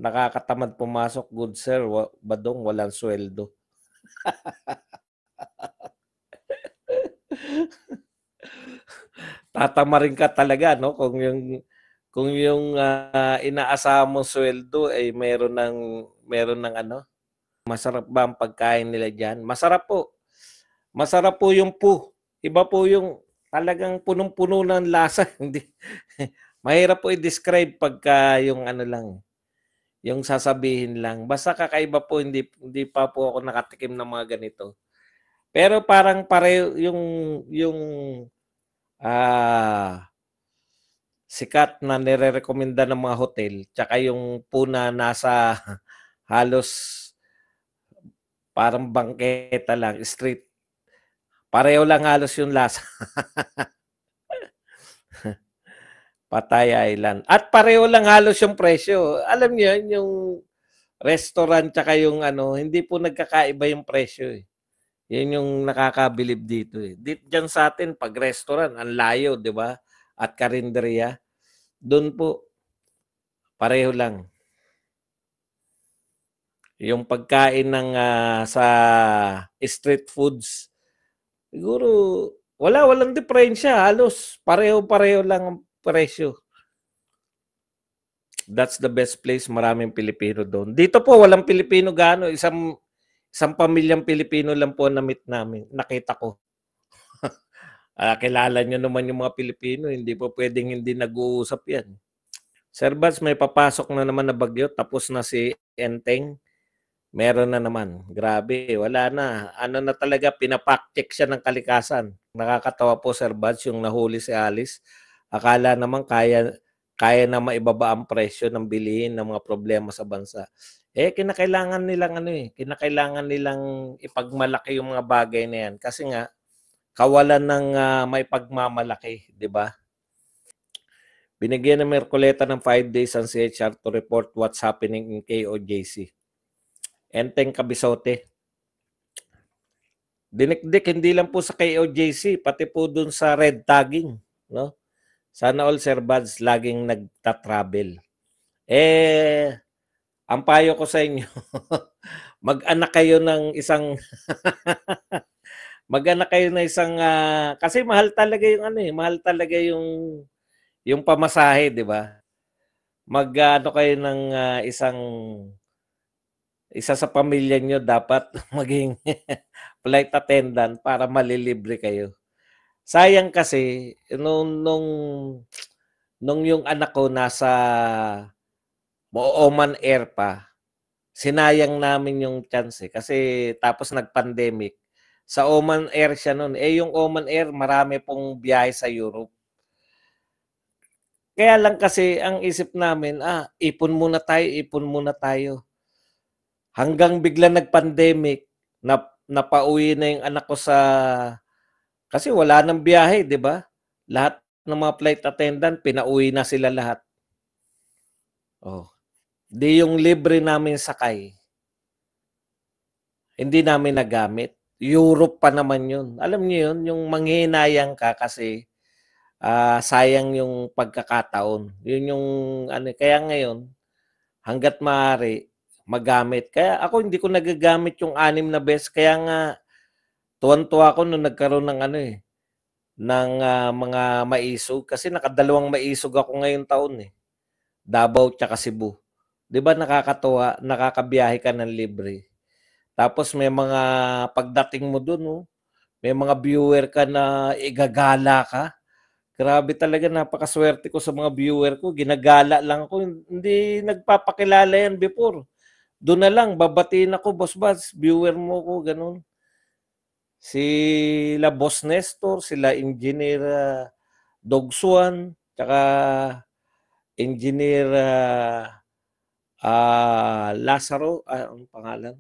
nakakatamad pumasok, good sir, badong walang sweldo. Tatamarin ka talaga 'no, kung yung inaasahan mong sweldo ay meron ng ano, masarap ba ang pagkain nila diyan? Masarap po. Masarap po yung po. Iba po yung talagang punong-puno ng lasa, hindi mahirap po i-describe pagka yung ano lang, yung sasabihin lang. Basta kakaiba po, hindi pa po ako nakatikim ng mga ganito. Pero parang pareho yung ah, sikat na nirerekomenda ng mga hotel tsaka yung puna nasa halos parang bangketa lang, street. Pareho lang halos yung lasa. Patay Island. At pareho lang halos yung presyo. Alam niyo yun, yung restaurant tsaka yung ano, hindi po nagkakaiba yung presyo eh. Yun yung nakakabilib dito eh. Diyan sa atin, pag restaurant, ang layo, di ba? At karinderya, doon po, pareho lang. Yung pagkain sa street foods, siguro, walang diferensya. Halos, pareho-pareho lang ang presyo. That's the best place. Maraming Pilipino doon. Dito po, walang Pilipino gaano. Isang pamilyang Pilipino lang po na meet namin. Nakita ko. Kilala nyo naman yung mga Pilipino. Hindi po pwedeng hindi nag-uusap yan. Sir Bats, may papasok na naman na bagyo. Tapos na si Enteng. Meron na naman. Grabe, wala na. Ano na talaga, pinapack-check siya ng kalikasan. Nakakatawa po, Sir Bats, yung nahuli si Alice. Akala naman kaya na maibaba ang presyo ng bilihin ng mga problema sa bansa. Kinakailangan kinakailangan nilang ipagmalaki yung mga bagay na yan. Kasi nga, kawalan ng maipagmamalaki, di ba? Binigyan ng Mercoleta ng 5 days ang CHR to report what's happening in KOJC. Enteng Kabisote. Dinikdik hindi lang po sa KOJC, pati po dun sa red tagging, no? Sana all Sir Buds laging nagta-travel. Ang payo ko sa inyo, mag-anak kayo ng isang kasi mahal talaga yung mahal talaga yung pamasahe, 'di ba? Mag-ano kayo ng isa sa pamilya nyo dapat maging flight attendant para malilibre kayo. Sayang kasi nung yung anak ko nasa Oman Air pa, sinayang namin yung chance kasi tapos nag-pandemic. Sa Oman Air siya noon. Yung Oman Air marami pong biyahe sa Europe. Kaya lang kasi ang isip namin, ipon muna tayo. Hanggang bigla nag-pandemic, napauwi na yung anak ko kasi wala nang biyahe, di ba? Lahat ng mga flight attendant, pinauwi na sila lahat. Oh. Di yung libre namin sakay, hindi namin nagamit. Europe pa naman yun. Alam niyo yun, yung manghihinayang ka kasi sayang yung pagkakataon. Yun yung kaya ngayon, hanggat maaari, magamit. Kaya ako hindi ko nagagamit yung 6 na beses. Kaya nga, tuwan-tuwa ako nung nagkaroon ng ng mga maisog. Kasi nakadalawang maisog ako ngayong taon eh. Davao tsaka Cebu. 'Di ba nakakatuwa, nakakabiyahe ka ng libre. Tapos may mga pagdating mo doon, oh, may mga viewer ka na igagala ka. Grabe talaga, napakaswerte ko sa mga viewer ko. Ginagala lang ako. Hindi nagpapakilala yan before. Doon na lang, babatiin ako, Boss Bats, viewer mo ko, ganun. Sila Boss Nestor, sila Engineer Dogsuan, tsaka Engineer Lazaro, ang pangalan?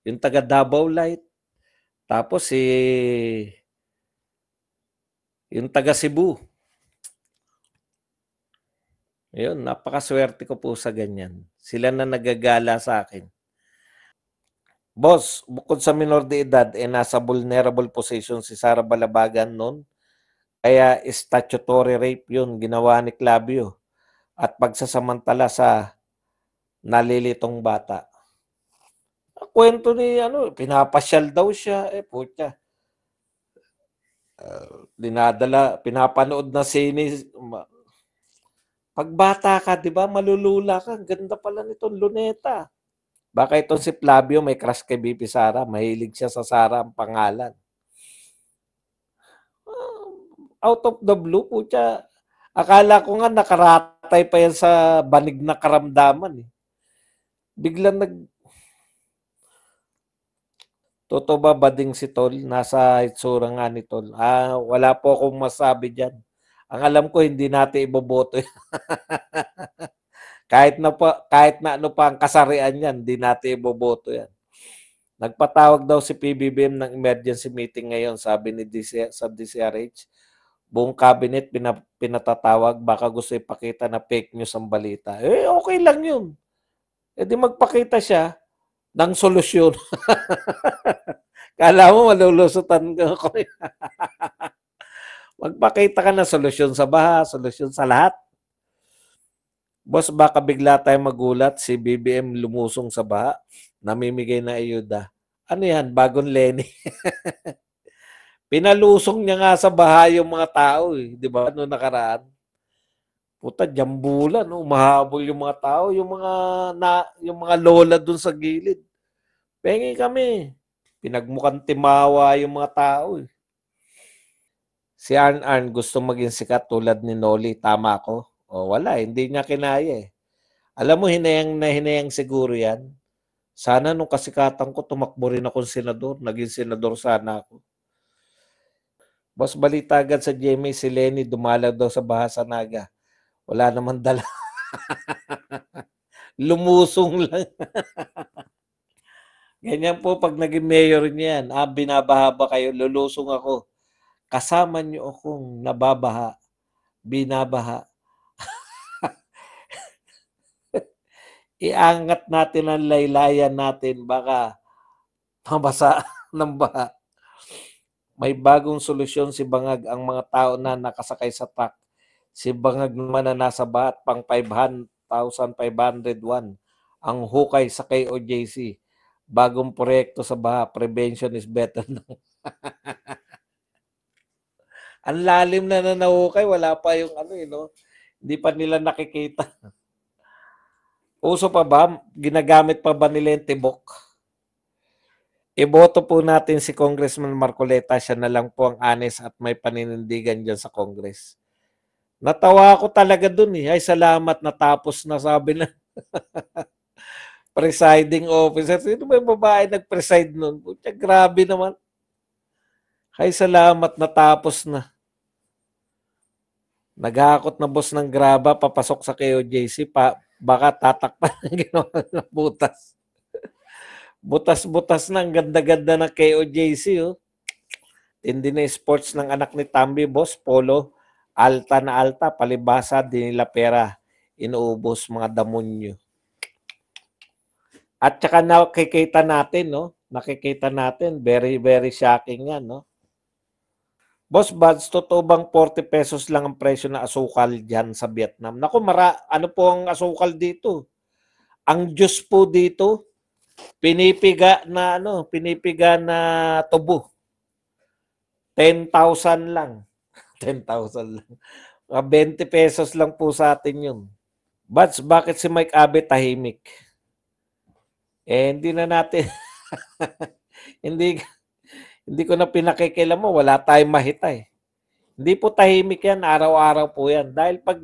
Yung taga Davao Light. Tapos yung taga Cebu. Yun, napakaswerte ko po sa ganyan. Sila na nagagala sa akin. Boss, bukod sa minor de edad, nasa vulnerable position si Sara Balabagan noon. Kaya statutory rape yun, ginawa ni Clavio. At pagsasamantala sa nalilitong bata. Ang kwento ni ano, pinapasyal daw siya, putya, pinapanood na sine. 'Pag bata ka 'di ba malulula ka, ang ganda pala nitong Luneta. Baka itong si Flavio may crush kay BP Sara, mahilig siya sa Sara ang pangalan. Out of the blue, putya, akala ko nga nakaratay pa yan sa banig na karamdaman, eh. Biglang totoo ba bading si Tol? Nasa itsura nga ni Tol. Wala po akong masabi diyan. Ang alam ko hindi natin iboboto yan. Kahit na ano pa ang kasarian niyan, hindi natin iboboto yan. Nagpatawag daw si PBBM ng emergency meeting ngayon, sabi ni sa DCRH. Buong cabinet pinatatawag, baka gusto ipakita na fake news ang balita. Okay lang yun. Di magpakita siya ng solusyon. Kala mo malulusutan ko. Magpakita ka ng solusyon sa baha, solusyon sa lahat. Boss, baka bigla tayong magulat si BBM lumusong sa baha, namimigay na ayuda. Ano yan? Bagong Lenny. Pinalusong niya nga sa baha yung mga tao, eh. Di ba? Noong nakaraan. Puta, jambulan, no? Mahabol yung mga tao, yung mga lola dun sa gilid. Pengi kami. Pinagmukhang timawa yung mga tao, eh. Si Arn gusto maging sikat tulad ni Noli. Tama ako? Wala. Hindi niya kinaya, eh. Alam mo, hinayang na hinayang siguro yan. Sana nung kasikatan ko, tumakbo rin akong senador. Naging senador sana ako. Boss, balita agad sa GMA, si Lenny dumalaw daw sa Bahasa Naga. Wala naman dala. Lumusong lang. Ganyan po pag naging mayor niyan. Binabaha ba kayo? Lulusong ako. Kasama niyo akong nababaha. Binabaha. Iangat natin ang laylayan natin. Baka mabasa ng baha. May bagong solusyon si Bangag, ang mga tao na nakasakay sa truck. Si Bangag naman na nasa bahat pang 5,501 ang hukay sa KOJC. Bagong proyekto sa baha, prevention is better. Ang lalim na nahukay, wala pa yung ano, no? Hindi pa nila nakikita. Uso pa ba? Ginagamit pa ba nila yung tibok? Iboto po natin si Congressman Marcoleta. Siya na lang po ang honest at may paninindigan dyan sa Congress. Natawa ako talaga dun, eh. Ay, salamat, natapos na, sabi na presiding officer. Sino ba yung babae nag-preside nun? Pucha, grabe naman. Ay, salamat, natapos na. Naghakot na boss ng graba, papasok sa KOJC, baka tatakpan ng ginawa ng butas. Butas-butas na, ang ganda-ganda ng KOJC, oh. Tindi na sports ng anak ni Tambi, boss, polo, alta na alta, palibasa, di nila pera, inuubos mga damonyo. At saka nakikita natin, no? Nakikita natin, very, very shocking yan, no? Boss Buds, totoo bang 40 pesos lang ang presyo na asukal dyan sa Vietnam? Naku, ano po ang asukal dito? Ang juice po dito, pinipiga na tubo. 10,000 lang. 10,000 lang. 20 pesos lang po sa atin yun. Buds, bakit si Mike Abe tahimik? Hindi na natin, hindi, hindi ko na pinakikilam mo, wala tayong mahita, eh. Hindi po tahimik yan, araw-araw po yan. Dahil pag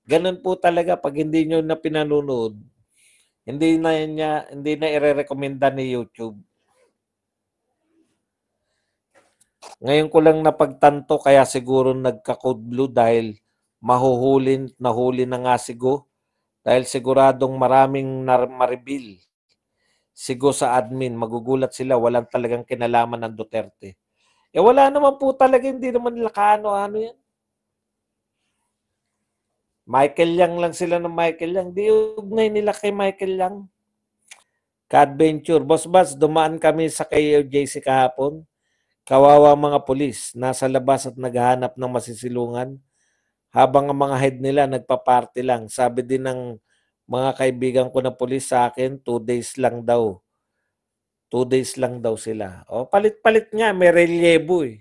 ganun po talaga, pag hindi nyo na pinanunood, hindi na ire-recommenda ni YouTube. Ngayon ko lang napagtanto, kaya siguro nagka-code blue dahil nahuli na nga si Go. Dahil siguradong maraming maribil si Go sa admin. Magugulat sila, walang talagang kinalaman ng Duterte. Wala naman po talaga, hindi naman nila kaano-ano yan. Michael Yang lang sila ng Michael Yang. Di ugnay nila kay Michael Yang. Ka-adventure. Boss Bats, dumaan kami sa KOJC kahapon. Kawawa mga pulis. Nasa labas at naghahanap ng masisilungan. Habang ang mga head nila nagpa-party lang. Sabi din ng Mga kaibigan ko na pulis sa akin, 2 days lang daw. 2 days lang daw sila. O, palit-palit nga, may relyebo eh.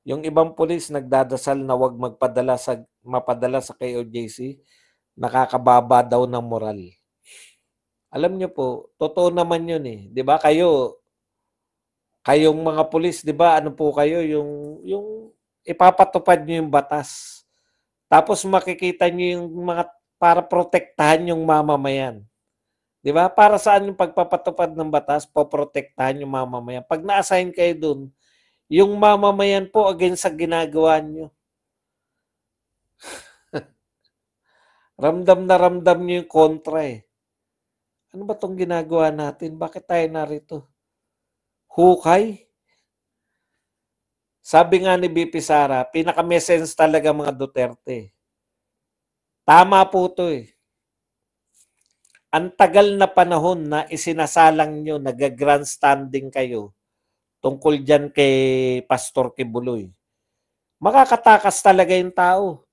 Yung ibang pulis nagdadasal na wag mapadala sa KOJC, nakakababa daw ng moral. Alam niyo po, totoo naman yun eh. 'Di ba kayong mga pulis, 'di ba? Ano po kayo yung ipapatupad niyo yung batas. Tapos makikita niyo yung mga para protektahan yung mamamayan. 'Di ba? Para saan yung pagpapatupad ng batas? Poprotektahan yung mamamayan. Pag na-assign kayo dun, yung mamamayan po against sa ginagawa niyo. Ramdam niyo yung kontra eh. Ano ba tong ginagawa natin? Bakit tayo narito? Hukay? Sabi nga ni BP Sara, pinaka-may sense talaga mga Duterte. Tama po to eh. Ang tagal na panahon na isinasalang nyo, nag-grandstanding kayo tungkol dyan kay Pastor Kibuloy. Makakatakas talaga yung tao.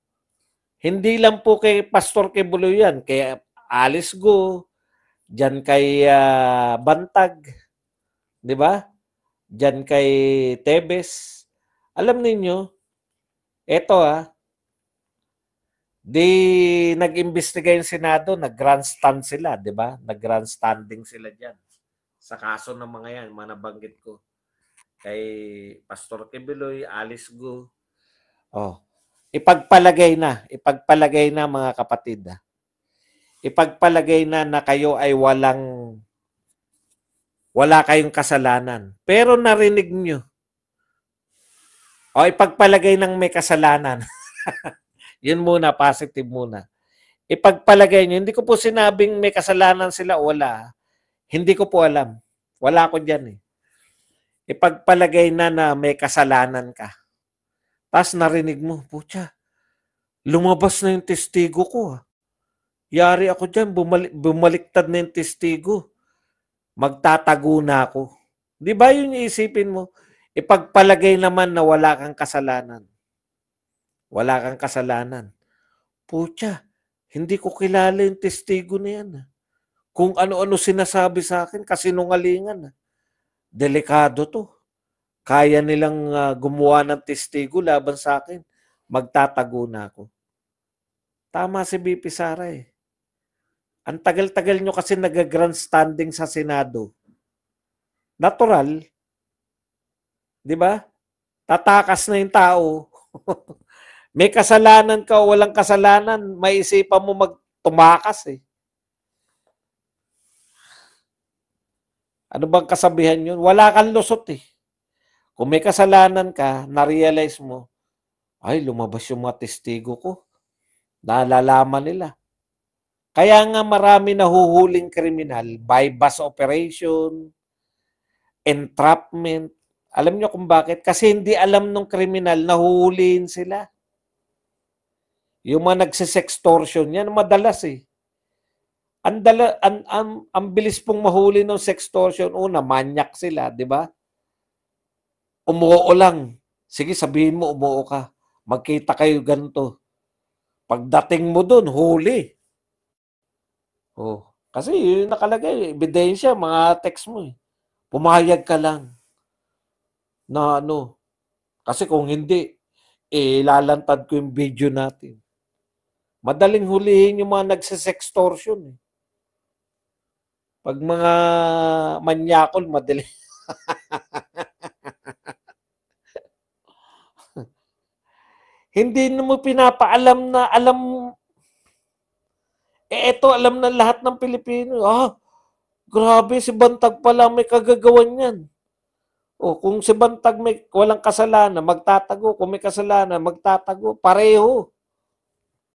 Hindi lang po kay Pastor Kibuloy yan, kay Alice Go, dyan kay Bantag, di ba? Dyan kay Tebes. Alam ninyo, eto di nag-imbestiga yung Senado, nag-grandstand sila, di ba? Nag-grandstanding sila dyan. Sa kaso ng mga yan, mga nabanggit ko. Kay Pastor Kibuloy, Alice Go. Oh, ipagpalagay na mga kapatid. Ipagpalagay na kayo ay wala kayong kasalanan. Pero narinig nyo, ipagpalagay ng may kasalanan. Yun muna, positive muna. Ipagpalagay nyo, hindi ko po sinabing may kasalanan sila o wala. Hindi ko po alam. Wala ko dyan eh. Ipagpalagay na may kasalanan ka. Tapos narinig mo, putya, lumabas na yung testigo ko. Yari ako dyan, bumaliktad na yung testigo. Magtatago na ako. Di ba yun yung isipin mo? Ipagpalagay naman na wala kang kasalanan. Wala kang kasalanan. Putya, hindi ko kilala yung testigo na yan. Kung ano-ano sinasabi sa akin, kasinungalingan. Delikado to. Kaya nilang gumawa ng testigo laban sa akin. Magtatago na ako. Tama si BP Sara eh. Ang tagal-tagal nyo kasi nag-grandstanding sa Senado. Natural. Di ba? Tatakas na yung tao. May kasalanan ka o walang kasalanan, maisipan mo magtumakas eh. Ano bang kasabihan yun? Wala kang lusot eh. Kung may kasalanan ka, na-realize mo, ay, lumabas yung mga testigo ko. Nalalaman nila. Kaya nga marami nahuhuling kriminal, bypass operation, entrapment. Alam nyo kung bakit? Kasi hindi alam nung kriminal, nahuhulihin sila. Yung mga nagsisextortion, yan madalas eh. Ang bilis pong mahuli ng sextortion. Una, manyak sila, di ba? Umuo lang. Sige, sabihin mo, umuo ka. Magkita kayo ganito. Pagdating mo dun, huli. Oh. Kasi yun nakalagay, ebidensya, mga text mo eh. Pumayag ka lang na ano. Kasi kung hindi, lalantad ko yung video natin. Madaling hulihin yung mga nagsisextortion eh. Pag mga manyakol, madali. Hindi mo pinapaalam na alam. Eto alam na lahat ng Pilipino. Grabe, si Bantag pala may kagagawan yan. Kung si Bantag may walang kasalanan, magtatago. Kung may kasalanan, magtatago. Pareho.